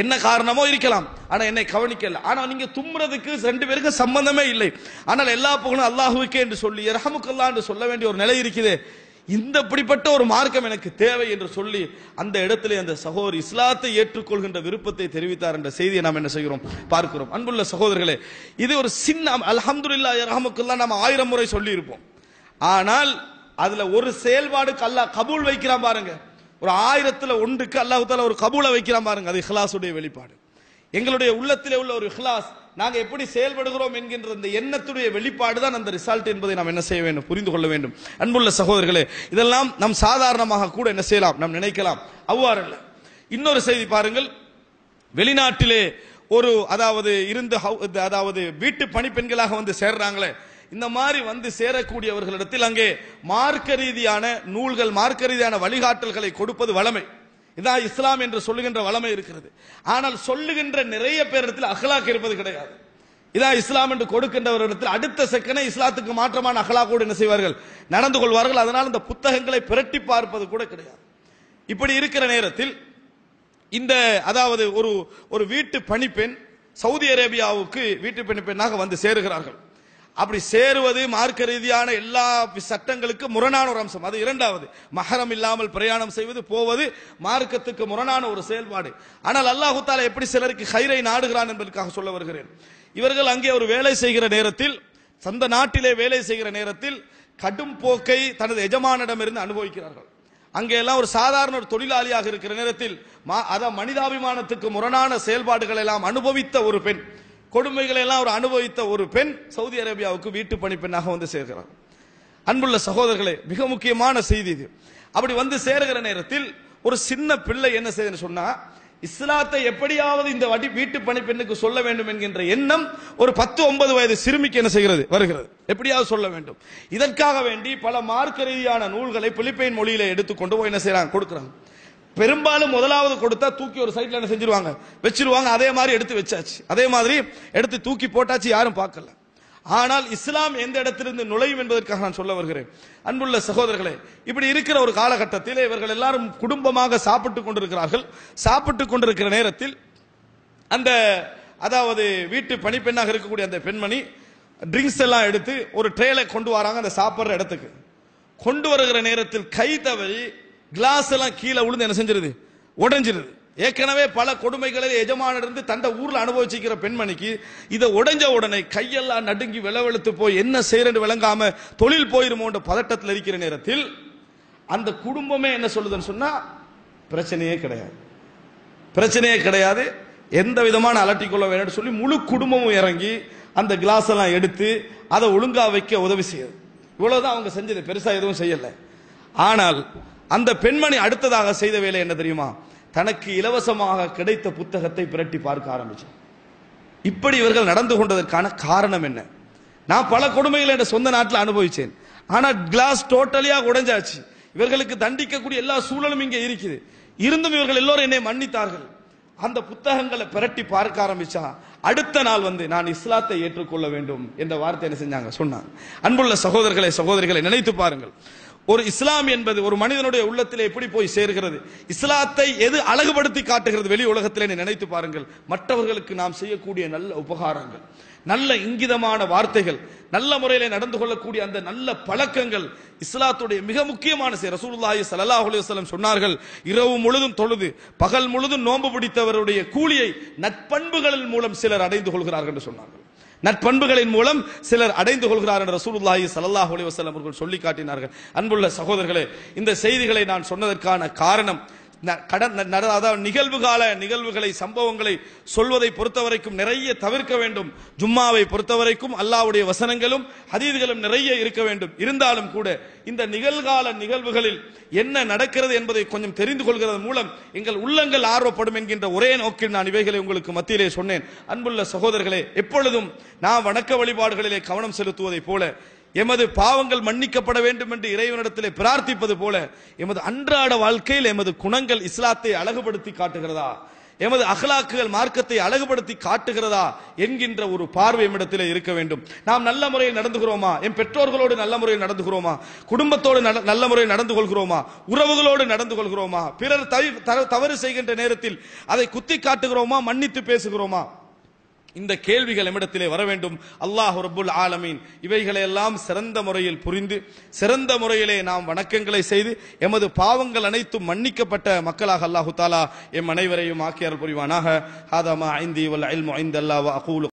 என்ன காரணமோ இருக்கலாம், ஆனா என்னை கவனிக்கல. ஆனா நீங்க தும்றதுக்கு ரெண்டு பேருக்கு சம்பந்தமே இல்லை, ஆனால் எல்லா புகழும் அல்லாஹ்வுக்கே என்று சொல்லி யர்ஹமுக்கல்லாஹ் என்று சொல்ல வேண்டிய ஒரு நிலை இருக்குது. இந்த இப்படிப்பட்ட ஒரு மார்க்கம் எனக்கு தேவை என்று சொல்லி அந்த இடத்திலே அந்த சகோதரி இஸ்லாத்தை ஏற்றுக்கொள்கின்ற விருப்பத்தை தெரிவித்தார் என்ற செய்தியை நாம் என்ன செய்கிறோம் பார்க்கிறோம். அன்புள்ள சகோதரர்களே, இது ஒரு சின்ன அல்ஹம்துலில்லாஹ் யர்ஹமுக்கல்லாஹ் நாம் 1000 முறை சொல்லி இருப்போம். ஆனால் அதுல ஒரு செயல்பாடுக்கு அல்லாஹ் கபூல் வைக்கிறான் பாருங்க. ஒரு 1000ல் 1க்கு அல்லாஹ் தஆலா ஒரு கபூலை வைக்கிறான் பாருங்க. அது இஹ்லாஸுடைய வெளிப்பாடு. எங்களுடைய உள்ளத்திலே உள்ள ஒரு இஹ்லாஸ், நாங்க எப்படி செயல்படுகிறோம் என்கின்ற அந்த எண்ணத்துடைய வெளிப்பாடு தான் அந்த ரிசல்ட் என்பதை நாம் என்ன செய்ய வேண்டும், புரிந்து கொள்ள வேண்டும். அன்புள்ள சகோதரர்களே, இதெல்லாம் நாம் சாதாரணமாக கூட என்ன செய்யலாம், நாம் நினைக்கலாம். அவ்வாறு அல்ல. இன்னொரு செய்தி பாருங்கள். வெளிநாட்டிலே ஒரு அதாவது வீட்டு பணிப்பெண்களாக வந்து சேர்றாங்களே, இந்த மாதிரி வந்து சேரக்கூடியவர்களிடத்தில் அங்கே மார்க்க ரீதியான நூல்கள், மார்க்க ரீதியான வழிகாட்டல்களை கொடுப்பது வளமை. இதான் இஸ்லாம் என்று சொல்லுகின்ற வளமை இருக்கிறது. ஆனால் சொல்லுகின்ற நிறைய பேரிடத்தில் அஹ்லாக் இருப்பது கிடையாது. இதான் இஸ்லாம் என்று கொடுக்கின்றவரிடத்தில் அடுத்த செகண்டே இஸ்லாத்துக்கு மாற்றமான அஹ்லாக்கோடு என்ன செய்வார்கள், நடந்து கொள்வார்கள். அதனால் இந்த புத்தகங்களை பிரட்டி பார்ப்பது கூட கிடையாது. இப்படி இருக்கிற நேரத்தில் இந்த அதாவது ஒரு வீட்டு பணிப்பெண் சவுதி அரேபியாவுக்கு வீட்டு பணிப்பெண்ணாக வந்து சேருகிறார்கள். அப்படி சேருவது மார்க்க ரீதியான எல்லா சட்டங்களுக்கு முரணான ஒரு அம்சம். அது இரண்டாவது. மஹரம் இல்லாமல் பிரயாணம் செய்வது, போவது மார்க்கத்துக்கு முரணான ஒரு செயல்பாடு. ஆனால் அல்லாஹ் தஆலா எப்படி சிலருக்கு ஹைரை நாடுகிறான் என்பதற்காக சொல்ல வருகிறேன். இவர்கள் அங்கே ஒரு வேலை செய்கிற நேரத்தில், சொந்த நாட்டிலே வேலை செய்கிற நேரத்தில் கடும் போக்கை தனது எஜமானிடமிருந்து அனுபவிக்கிறார்கள். அங்கே எல்லாம் ஒரு சாதாரண ஒரு தொழிலாளியாக இருக்கிற நேரத்தில் மனிதாபிமானத்துக்கு முரணான செயல்பாடுகள் எல்லாம் அனுபவித்த ஒரு பெண், கொடுமைகளை எல்லாம் ஒரு அனுபவித்த ஒரு பெண் சவுதி அரேபியாவுக்கு வீட்டு பணிப்பெண்ணாக வந்து சேர்கிறார். அன்புள்ள சகோதரர்களே, மிக முக்கியமான செய்தி இது. அப்படி வந்து சேருகிற நேரத்தில் ஒரு சின்ன பிள்ளை என்ன செய்யுதுன்னு சொன்னா, இஸ்லாத்தை எப்படியாவது இந்த வீட்டு பணிப்பெண்ணுக்கு சொல்ல வேண்டும் என்கின்ற எண்ணம் ஒரு 10-9 வயது சிறுமிக்கு என்ன செய்கிறது, வருகிறது. எப்படியாவது சொல்ல வேண்டும். இதற்காக வேண்டி பல மார்க்க ரீதியான நூல்களை பிலிப்பைன் மொழியில எடுத்துக்கொண்டு போய் என்ன செய்யறாங்க, கொடுக்குறாங்க. பெரும்பாலும் முதலாவது கொடுத்தா தூக்கி ஒரு சைட்ல என்ன செஞ்சிருவாங்க, வச்சிருவாங்க. அதே மாதிரி எடுத்து வச்சாச்சு, அதே மாதிரி எடுத்து தூக்கி போட்டாச்சு, யாரும் பார்க்கல. ஆனால் இஸ்லாம் எந்த இடத்திலிருந்து நுழையும் என்பதற்காக நான் சொல்ல வருகிறேன். அன்புள்ள சகோதரர்களே, இப்படி இருக்கிற ஒரு காலகட்டத்தில் இவர்கள் எல்லாரும் குடும்பமாக சாப்பிட்டுக் கொண்டிருக்கிறார்கள். சாப்பிட்டுக் கொண்டிருக்கிற நேரத்தில் அந்த அதாவது வீட்டு பணிப்பெண்ணாக இருக்கக்கூடிய அந்த பெண்மணி ட்ரிங்க்ஸ் எல்லாம் எடுத்து ஒரு ட்ரேல கொண்டு வராங்க. அந்த சாப்பிடுற இடத்துக்கு கொண்டு வருகிற நேரத்தில் கை தவறி கிளாஸ் எல்லாம் கீழே விழுந்து என்ன செஞ்சிருது, உடைஞ்சிருது. ஏற்கனவே பல கொடுமைகளை எஜமானிருந்து தண்ட ஊர்ல அனுபவிச்சிருக்கிற பெண்மணிக்கு இதை உடைஞ்ச உடனே கையெல்லாம் நடுங்கி விளவெழுத்து போய் என்ன செய்யறது விளங்காம தொழில் போயிருமோன்ற பதட்டத்தில் இருக்கிற நேரத்தில் அந்த குடும்பமே என்ன சொல்லுதுன்னு சொன்னா, பிரச்சனையே கிடையாது, பிரச்சனையே கிடையாது, எந்த விதமான அலட்டிக்கொள்ள வேணும்னு சொல்லி முழு குடும்பமும் இறங்கி அந்த கிளாஸ் எல்லாம் எடுத்து அதை ஒழுங்கா வைக்க உதவி செய்யுது. இவ்வளவுதான் அவங்க செஞ்சது, பெருசா எதுவும் செய்யல. ஆனால் அந்த பெண்மணி அடுத்ததாக செய்த வேலை என்ன தெரியுமா, தனக்கு இலவசமாக கிடைத்த புத்தகத்தை பிரட்டி பார்க்க ஆரம்பிச்சார். இப்படி இவர்கள் நடந்து கொண்டதற்கான காரணம் என்ன? நான் பல கொடுமைகளை என் சொந்த நாட்டில் அனுபவிச்சேன். ஆனா கிளாஸ் டோட்டலியா உடைஞ்சாச்சு. இவர்களுக்கு தண்டிக்கக்கூடிய எல்லா சூழலும் இங்கே இருக்குது. இருந்தும் இவர்கள் எல்லோரும் என்னை மன்னித்தார்கள். அந்த புத்தகங்களை பிரட்டி பார்க்க ஆரம்பிச்சா அடுத்த நாள் வந்து நான் இஸ்லாத்தை ஏற்றுக்கொள்ள வேண்டும் என்ற வார்த்தை என்ன செஞ்சாங்க, சொன்னாங்க. அன்புள்ள சகோதரர்களே, சகோதரிகளை நினைத்து பாருங்கள். ஒரு இஸ்லாம் என்பது ஒரு மனிதனுடைய உள்ளத்திலே எப்படி போய் சேர்கிறது, இஸ்லாத்தை எது அழகுபடுத்தி காட்டுகிறது வெளி உலகத்திலே நினைத்து பாருங்கள். மற்றவர்களுக்கு நாம் செய்யக்கூடிய நல்ல உபகாரங்கள், நல்ல இங்கிதமான வார்த்தைகள், நல்ல முறையிலே நடந்து கொள்ளக்கூடிய அந்த நல்ல பழக்கங்கள் இஸ்லாத்துடைய மிக முக்கியமான செயல். ரசூலுல்லாஹி ஸல்லல்லாஹு அலைஹி வஸல்லம் சொன்னார்கள், இரவு முழுதும் தொழுது பகல் முழுதும் நோன்பு பிடித்தவருடைய கூலியை நற்பண்புகளின் மூலம் சிலர் அடைந்து கொள்கிறார்கள் என்று சொன்னார்கள். நற்பண்புகளின் மூலம் சிலர் அடைந்து கொள்கிறார் என்று ரசூலுல்லாஹி ஸல்லல்லாஹு அலைஹி வஸல்லம் அவர்கள் சொல்லி காட்டினார்கள். அன்புள்ள சகோதரர்களே, இந்த செய்திகளை நான் சொன்னதற்கான காரணம் நிகழ்வு கால நிகழ்வுகளை, சம்பவங்களை சொல்வதை பொறுத்தவரைக்கும் நிறைய தவிர்க்க வேண்டும். ஜும்மாவை பொறுத்தவரைக்கும் அல்லாஹ்வுடைய வசனங்களும் ஹதீஸ்களும் நிறைய இருக்க வேண்டும். இருந்தாலும் கூட இந்த நிகழ்கால நிகழ்வுகளில் என்ன நடக்கிறது என்பதை கொஞ்சம் தெரிந்து கொள்கிறது மூலம் எங்கள் உள்ளங்கள் ஆர்வப்படும் என்கின்ற ஒரே நோக்கில் நான் இவைகளை உங்களுக்கு மத்தியிலே சொன்னேன். அன்புள்ள சகோதரர்களே, எப்பொழுதும் நாம் வணக்க வழிபாடுகளிலே கவனம் செலுத்துவதை போல, எமது பாவங்கள் மன்னிக்கப்பட வேண்டும் என்று இறைவனிடத்திலே பிரார்த்திப்பது போல, எமது அன்றாட வாழ்க்கையில் எமது குணங்கள் இஸ்லாத்தை அழகுபடுத்தி காட்டுகிறதா, எமது அகலாக்குகள் மார்க்கத்தை அழகுபடுத்தி காட்டுகிறதா என்கின்ற ஒரு பார்வை எம்மிடத்தில் இருக்க வேண்டும். நாம் நல்ல முறையில் நடந்துகிறோமா, என் பெற்றோர்களோடு நல்ல முறையில் நடந்துகிறோமா, குடும்பத்தோடு நல்ல முறையில் நடந்து கொள்கிறோமா, உறவுகளோடு நடந்து கொள்கிறோமா, பிறர் தவறு செய்கின்ற நேரத்தில் அதை குத்தி காட்டுகிறோமா, மன்னித்து பேசுகிறோமா, இந்த கேள்விகள் எம்மிடத்திலே வர வேண்டும். அல்லாஹ் ரப்புல் ஆலமீன் இவைகளை எல்லாம் சிறந்த முறையில் புரிந்து சிறந்த முறையிலே நாம் வணக்கங்களை செய்து எமது பாவங்கள் அனைத்தும் மன்னிக்கப்பட்ட மக்களாக அல்லாஹு தஆலா எம் அனைவரையும் ஆக்கி அருள் புரிவானாக. ஹாதா மா இந்தி வல் இல்மு இந்தல்லாஹ் வ அகூலு